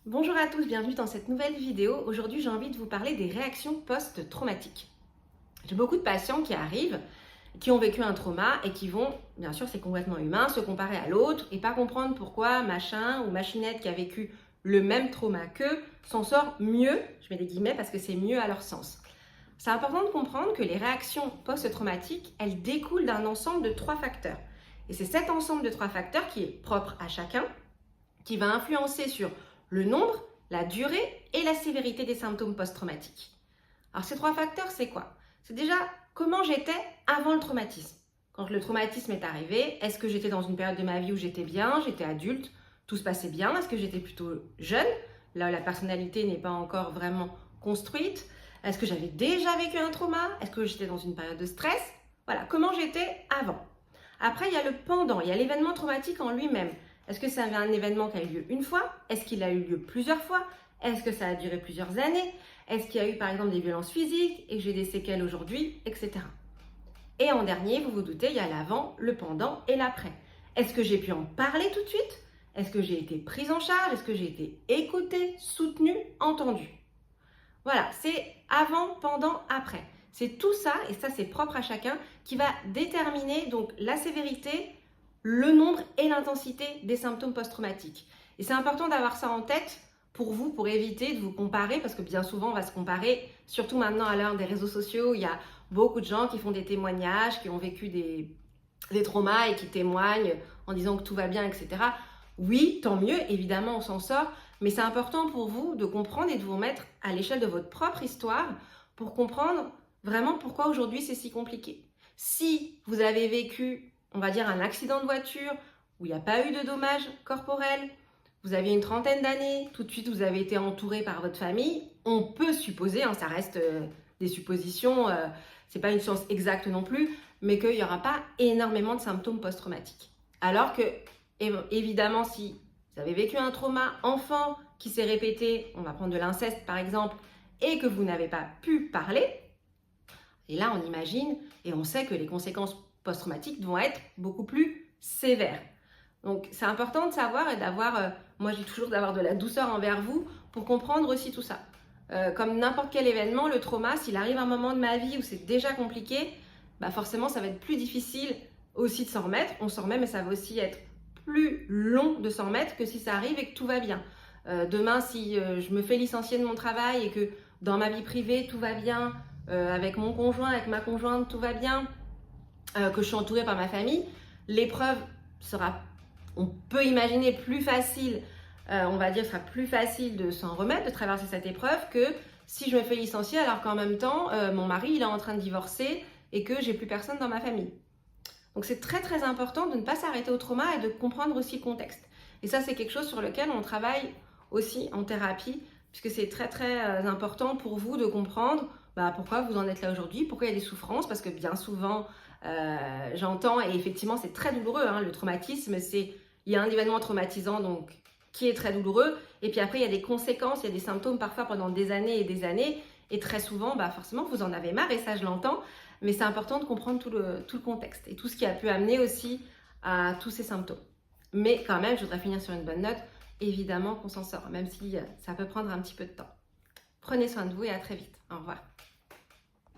Bonjour à tous, bienvenue dans cette nouvelle vidéo. Aujourd'hui, j'ai envie de vous parler des réactions post-traumatiques. J'ai beaucoup de patients qui arrivent, qui ont vécu un trauma et qui vont, bien sûr, c'est complètement humain, se comparer à l'autre et pas comprendre pourquoi machin ou machinette qui a vécu le même trauma qu'eux s'en sort mieux, je mets des guillemets parce que c'est mieux à leur sens. C'est important de comprendre que les réactions post-traumatiques, elles découlent d'un ensemble de 3 facteurs. Et c'est cet ensemble de 3 facteurs qui est propre à chacun, qui va influencer sur le nombre, la durée et la sévérité des symptômes post-traumatiques. Alors ces 3 facteurs, c'est quoi? C'est déjà comment j'étais avant le traumatisme. Quand le traumatisme est arrivé, est-ce que j'étais dans une période de ma vie où j'étais bien, j'étais adulte, tout se passait bien? Est-ce que j'étais plutôt jeune, là où la personnalité n'est pas encore vraiment construite? Est-ce que j'avais déjà vécu un trauma? Est-ce que j'étais dans une période de stress? Voilà, comment j'étais avant. Après, il y a le pendant, il y a l'événement traumatique en lui-même. Est-ce que c'est un événement qui a eu lieu une fois? Est-ce qu'il a eu lieu plusieurs fois? Est-ce que ça a duré plusieurs années? Est-ce qu'il y a eu par exemple des violences physiques et que j'ai des séquelles aujourd'hui, etc. Et en dernier, vous vous doutez, il y a l'avant, le pendant et l'après. Est-ce que j'ai pu en parler tout de suite? Est-ce que j'ai été prise en charge? Est-ce que j'ai été écoutée, soutenue, entendue? Voilà, c'est avant, pendant, après. C'est tout ça, et ça c'est propre à chacun, qui va déterminer donc la sévérité, le nombre et l'intensité des symptômes post-traumatiques. Et c'est important d'avoir ça en tête pour vous, pour éviter de vous comparer, parce que bien souvent on va se comparer, surtout maintenant à l'heure des réseaux sociaux, il y a beaucoup de gens qui font des témoignages, qui ont vécu des traumas et qui témoignent en disant que tout va bien, etc. Oui, tant mieux, évidemment on s'en sort, mais c'est important pour vous de comprendre et de vous mettre à l'échelle de votre propre histoire pour comprendre vraiment pourquoi aujourd'hui c'est si compliqué. Si vous avez vécu, on va dire, un accident de voiture où il n'y a pas eu de dommages corporels, vous aviez une trentaine d'années, tout de suite vous avez été entouré par votre famille, on peut supposer, hein, ça reste des suppositions, c'est pas une science exacte non plus, mais qu'il n'y aura pas énormément de symptômes post-traumatiques. Alors que, évidemment, si vous avez vécu un trauma enfant qui s'est répété, on va prendre de l'inceste par exemple, et que vous n'avez pas pu parler, et là on imagine et on sait que les conséquences post-traumatiques vont être beaucoup plus sévères. Donc c'est important de savoir et d'avoir, moi je dis toujours d'avoir de la douceur envers vous pour comprendre aussi tout ça. Comme n'importe quel événement, le trauma, s'il arrive un moment de ma vie où c'est déjà compliqué, bah forcément ça va être plus difficile aussi de s'en remettre. On s'en remet, mais ça va aussi être plus long de s'en remettre que si ça arrive et que tout va bien. Demain, si je me fais licencier de mon travail et que dans ma vie privée tout va bien, avec mon conjoint, avec ma conjointe tout va bien, que je suis entourée par ma famille, l'épreuve sera, on peut imaginer, plus facile, on va dire, sera plus facile de s'en remettre, de traverser cette épreuve que si je me fais licencier alors qu'en même temps, mon mari il est en train de divorcer et que j'ai plus personne dans ma famille. Donc c'est très très important de ne pas s'arrêter au trauma et de comprendre aussi le contexte. Et ça c'est quelque chose sur lequel on travaille aussi en thérapie, puisque c'est très très important pour vous de comprendre pourquoi vous en êtes là aujourd'hui, pourquoi il y a des souffrances, parce que bien souvent j'entends, et effectivement c'est très douloureux, hein, le traumatisme, il y a un événement traumatisant donc qui est très douloureux, et puis après il y a des conséquences, il y a des symptômes parfois pendant des années et des années, et très souvent forcément vous en avez marre, et ça je l'entends, mais c'est important de comprendre tout le contexte et tout ce qui a pu amener aussi à tous ces symptômes. Mais quand même, je voudrais finir sur une bonne note, évidemment qu'on s'en sort, même si ça peut prendre un petit peu de temps. Prenez soin de vous et à très vite. Au revoir.